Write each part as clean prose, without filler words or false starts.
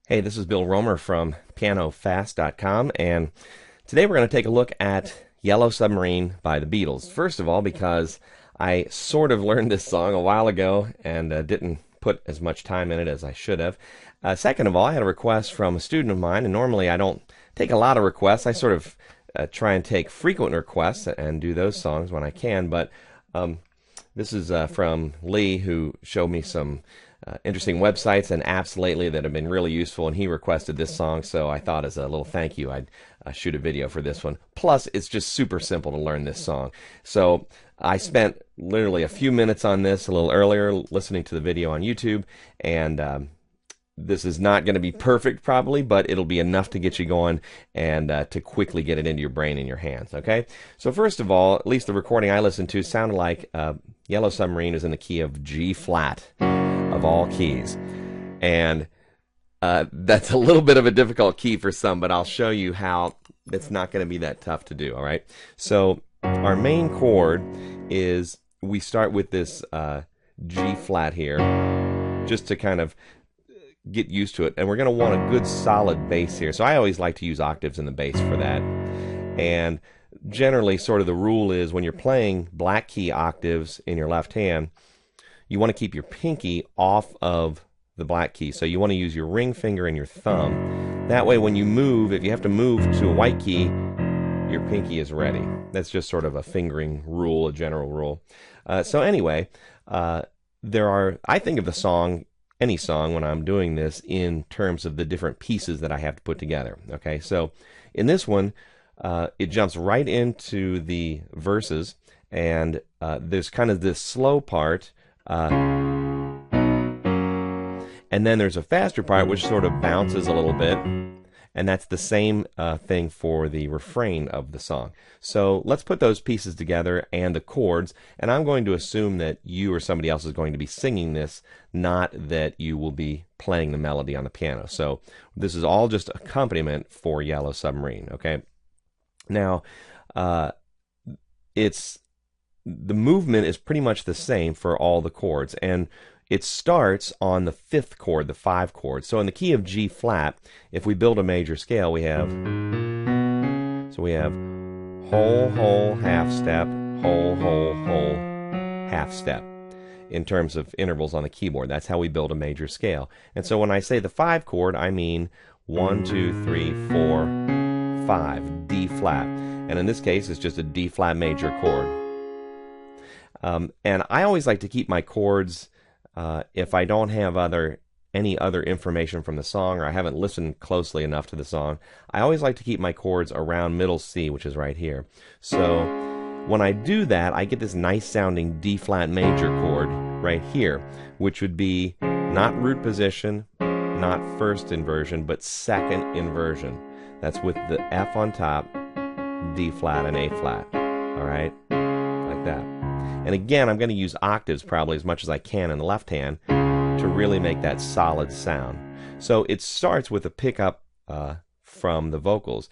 Hey, this is Bill Romer from PianoFast.com, and today we're going to take a look at Yellow Submarine by the Beatles. First of all, because I sort of learned this song a while ago and didn't put as much time in it as I should have. Second of all, I had a request from a student of mine, and normally I don't take a lot of requests. I sort of try and take frequent requests and do those songs when I can, but this is from Lee, who showed me some interesting websites and apps lately that have been really useful, and he requested this song, so I thought as a little thank you I'd shoot a video for this one. Plus, it's just super simple to learn this song. So I spent literally a few minutes on this a little earlier, listening to the video on YouTube, and this is not going to be perfect probably, but it'll be enough to get you going and to quickly get it into your brain and your hands, okay? So first of all, at least the recording I listened to sounded like Yellow Submarine is in the key of G flat of all keys. And that's a little bit of a difficult key for some, but I'll show you how it's not going to be that tough to do, all right? So our main chord is, we start with this G flat here, just to kind of get used to it, and we're going to want a good solid bass here. So I always like to use octaves in the bass for that. And generally, sort of the rule is when you're playing black key octaves in your left hand, you want to keep your pinky off of the black key. So you want to use your ring finger and your thumb. That way when you move, if you have to move to a white key, your pinky is ready. That's just sort of a fingering rule, a general rule. So anyway, I think of the song, any song, when I'm doing this in terms of the different pieces that I have to put together. Okay, so in this one, it jumps right into the verses, and there's kind of this slow part, and then there's a faster part which sort of bounces a little bit, and that's the same thing for the refrain of the song. So let's put those pieces together and the chords, and I'm going to assume that you or somebody else is going to be singing this, not that you will be playing the melody on the piano. So this is all just accompaniment for Yellow Submarine, okay? Now, the movement is pretty much the same for all the chords, and it starts on the fifth chord, the 5 chord. So in the key of G flat, if we build a major scale, we have whole, whole, half step, whole, whole, whole, half step in terms of intervals on the keyboard. That's how we build a major scale. And so when I say the 5 chord, I mean 1, 2, 3, 4, 5, D flat. And in this case, it's just a D flat major chord. And I always like to keep my chords, if I don't have any other information from the song, or I haven't listened closely enough to the song, I always like to keep my chords around middle C, which is right here. So when I do that, I get this nice sounding D flat major chord right here, which would be not root position, not first inversion, but second inversion. That's with the F on top, D flat and A flat, all right, like that. And again, I'm going to use octaves probably as much as I can in the left hand to really make that solid sound. So it starts with a pickup from the vocals.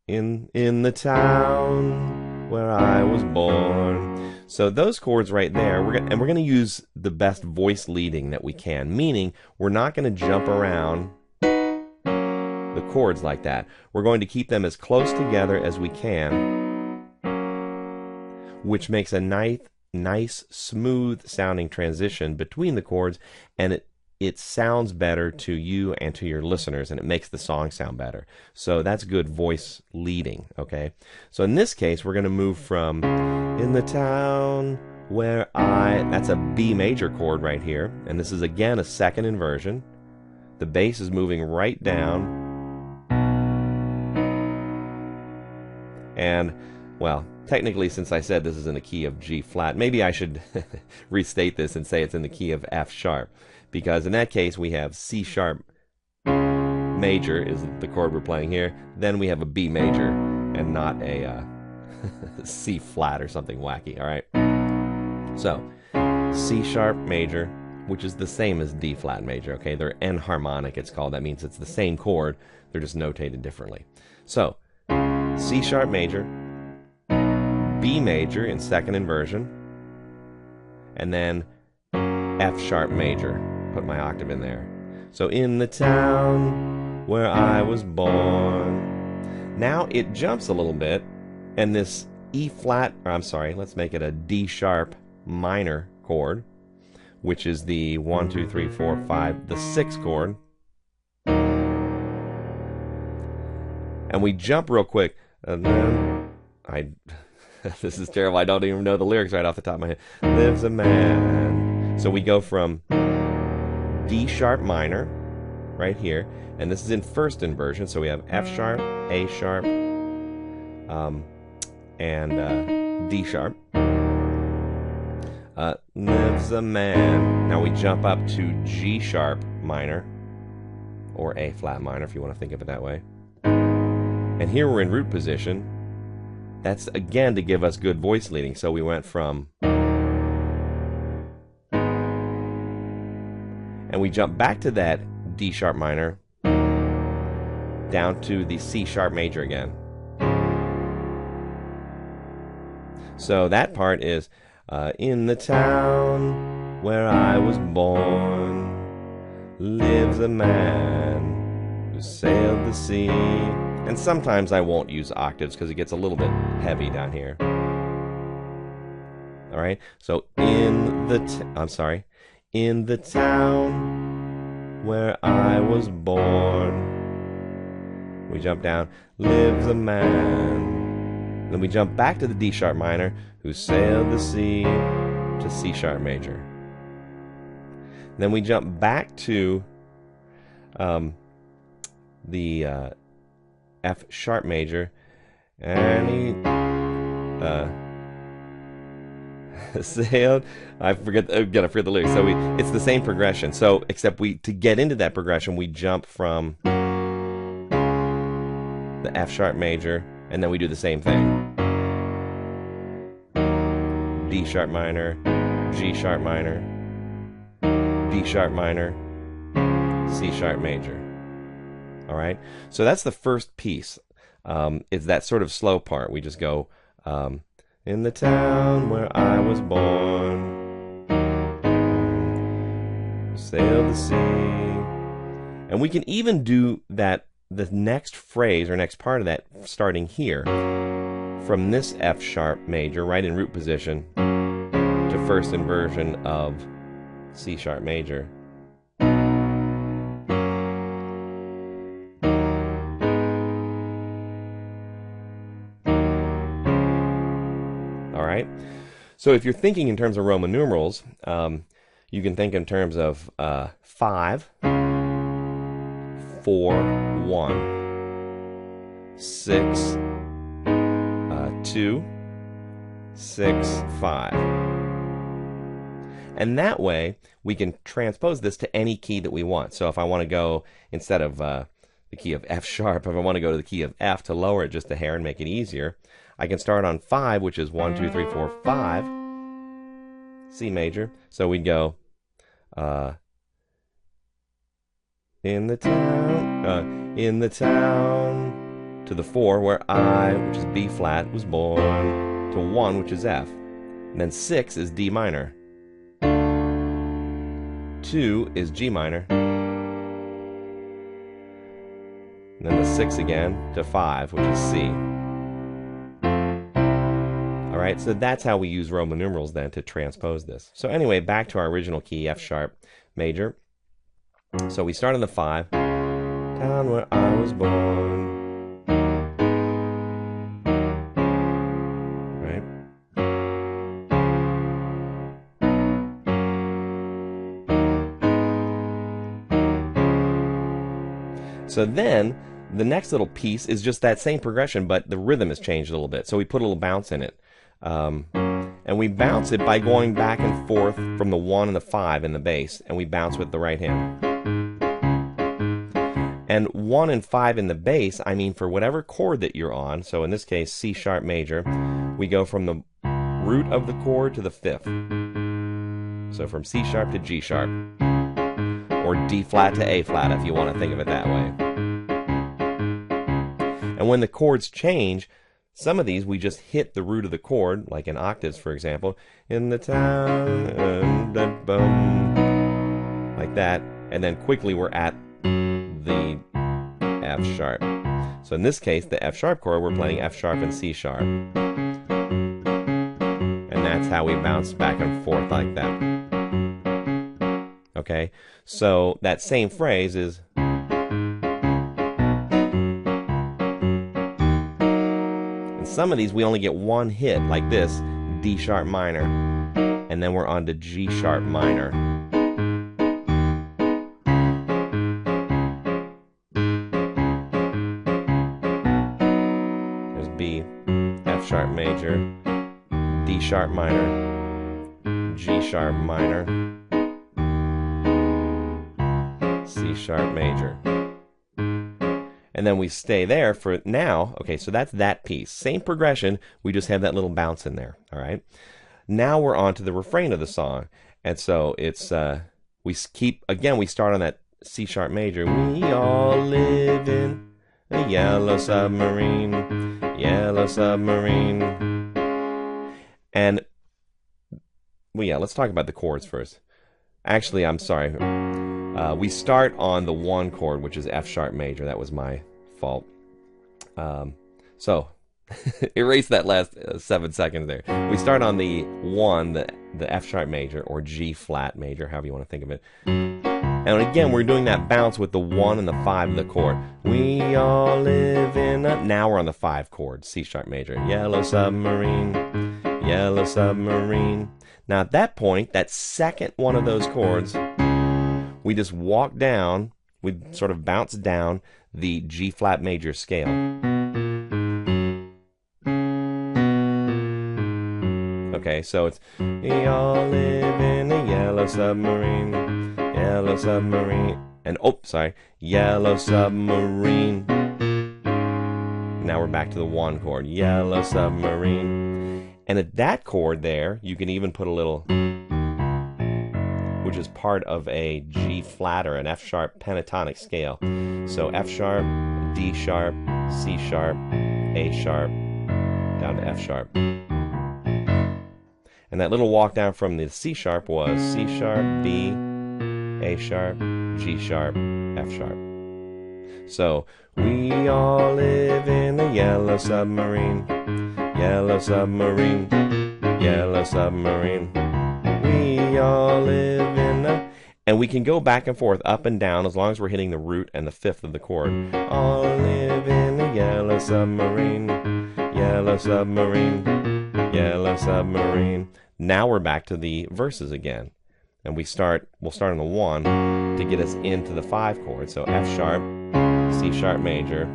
In the town where I was born. So those chords right there, we're going to use the best voice leading that we can, meaning we're not going to jump around the chords like that. We're going to keep them as close together as we can, which makes a nice, smooth sounding transition between the chords, and it sounds better to you and to your listeners, and it makes the song sound better. So that's good voice leading, okay? So in this case, we're going to move from in the town where that's a B major chord right here, and this is again a second inversion. The bass is moving right down, and, well, technically, since I said this is in the key of G flat, maybe I should restate this and say it's in the key of F sharp, because in that case we have C sharp major is the chord we're playing here, then we have a B major and not a C flat or something wacky, all right? So C sharp major, which is the same as D flat major, okay? They're enharmonic, it's called. That means it's the same chord, they're just notated differently. So C sharp major, B major in second inversion, and then F sharp major. Put my octave in there. So in the town where I was born. Now it jumps a little bit, and this E flat, or I'm sorry, let's make it a D sharp minor chord, which is the 1, 2, 3, 4, 5, the 6th chord. And we jump real quick, and then this is terrible, I don't even know the lyrics right off the top of my head. Lives a man. So we go from D sharp minor, right here, and this is in first inversion, so we have F sharp, A sharp, and D sharp. Lives a man. Now we jump up to G sharp minor, or A flat minor if you want to think of it that way. And here we're in root position. That's again to give us good voice leading. So we went from, and we jump back to that D sharp minor, down to the C sharp major again. So that part is, in the town where I was born lives a man who sailed the sea. And sometimes I won't use octaves because it gets a little bit heavy down here. All right, so in the town where I was born, we jump down, lives a man. Then we jump back to the D sharp minor, who sailed the sea, to C sharp major. Then we jump back to the F sharp major, and he sailed. I forget the lyrics. So it's the same progression. So except to get into that progression, we jump from the F sharp major, and then we do the same thing. D sharp minor, G sharp minor, D sharp minor, C sharp major. All right, so that's the first piece. It's that sort of slow part. We just go, in the town where I was born, sailed the sea. And we can even do that, the next phrase or next part of that, starting here, from this F sharp major, right in root position, to first inversion of C sharp major. So if you're thinking in terms of Roman numerals, you can think in terms of 5, 4, 1, 6, 2, 6, 5. And that way, we can transpose this to any key that we want. So if I want to go, instead of the key of F sharp, if I want to go to the key of F to lower it just a hair and make it easier, I can start on 5, which is 1, 2, 3, 4, 5, C major. So we'd go in the town, to the 4, where I, which is B flat, was born, to 1, which is F. And then 6 is D minor. 2 is G minor. And then the 6 again to 5, which is C. Alright, so that's how we use Roman numerals then to transpose this. So anyway, back to our original key, F sharp major. So we start on the 5, town where I was born. Right? So then, the next little piece is just that same progression, but the rhythm has changed a little bit. So we put a little bounce in it. And we bounce it by going back and forth from the 1 and the 5 in the bass, and we bounce with the right hand. And 1 and 5 in the bass, I mean for whatever chord that you're on, so in this case C sharp major, we go from the root of the chord to the 5th. So from C sharp to G sharp, or D flat to A flat if you want to think of it that way. And when the chords change, some of these we just hit the root of the chord, like in octaves, for example, in the town, like that. and then quickly we're at the F sharp. So in this case, the F sharp chord, we're playing F sharp and C sharp. And that's how we bounce back and forth like that. Okay, so that same phrase is, in some of these we only get one hit, like this, D sharp minor, and then we're on to G sharp minor. There's B, F sharp major, D sharp minor, G sharp minor, C sharp major. And then we stay there for now. Okay, so that's that piece. Same progression, we just have that little bounce in there, all right? Now we're on to the refrain of the song. And so it's, we start on that C sharp major. We all live in a yellow submarine, yellow submarine. And, well, yeah, let's talk about the chords first. Actually, I'm sorry. We start on the 1 chord, which is F sharp major. That was my fault. So, erase that last 7 seconds there. We start on the 1, the F sharp major, or G flat major, however you want to think of it. And again, we're doing that bounce with the 1 and the 5 of the chord. We all live in a... Now we're on the 5 chord, C sharp major. Yellow submarine, yellow submarine. Now at that point, that second one of those chords, we just walk down, we sort of bounce down the G flat major scale. Okay, so it's, we all live in a yellow submarine, yellow submarine, and yellow submarine. Now we're back to the 1 chord, yellow submarine. And at that chord there, you can even put a little, which is part of a G flat or an F sharp pentatonic scale. So F sharp, D sharp, C sharp, A sharp, down to F sharp. And that little walk down from the C sharp was C sharp, B, A sharp, G sharp, F sharp. So, we all live in a yellow submarine, yellow submarine, yellow submarine. We all live in a... And we can go back and forth, up and down, as long as we're hitting the root and the 5th of the chord. All live in a yellow submarine, yellow submarine, yellow submarine. Now we're back to the verses again. And we'll start on the 1 to get us into the 5 chord. So F sharp, C sharp major.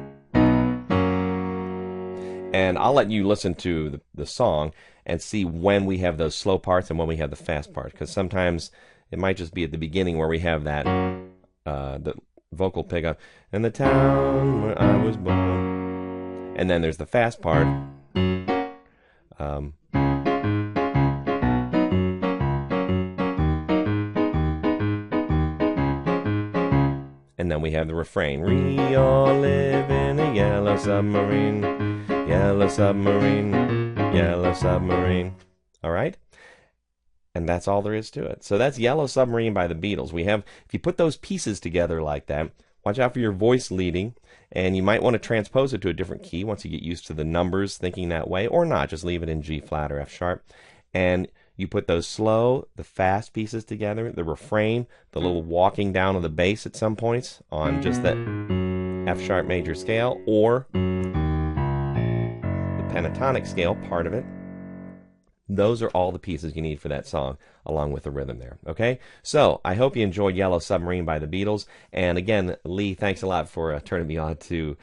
And I'll let you listen to the song and see when we have those slow parts and when we have the fast parts. Because sometimes it might just be at the beginning where we have that the vocal pickup. In the town where I was born. And then there's the fast part. And then we have the refrain. We all live in a yellow submarine, yellow submarine, yellow submarine. All right? And that's all there is to it. So that's Yellow Submarine by the Beatles. We have, if you put those pieces together like that, watch out for your voice leading, and you might want to transpose it to a different key once you get used to the numbers thinking that way, or not, just leave it in G flat or F sharp. And you put those slow, the fast pieces together, the refrain, the little walking down of the bass at some points on just that F sharp major scale, or the pentatonic scale, part of it. Those are all the pieces you need for that song, along with the rhythm there, okay? So, I hope you enjoyed Yellow Submarine by the Beatles. And again, Lee, thanks a lot for turning me on to,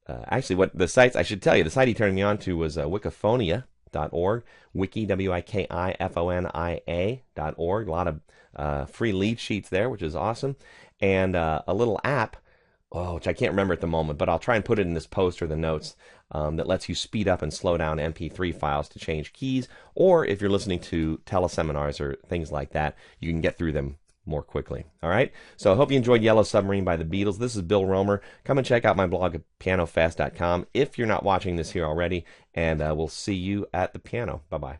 actually, what the sites, I should tell you, the site he turned me on to was Wikifonia.org, wiki, wikifonia.org. A lot of free lead sheets there, which is awesome. And a little app, which I can't remember at the moment, but I'll try and put it in this post or the notes, that lets you speed up and slow down MP3 files to change keys, or if you're listening to teleseminars or things like that, you can get through them more quickly. All right? So I hope you enjoyed Yellow Submarine by the Beatles. This is Bill Romer. Come and check out my blog at pianofast.com if you're not watching this here already, and we'll see you at the piano. Bye-bye.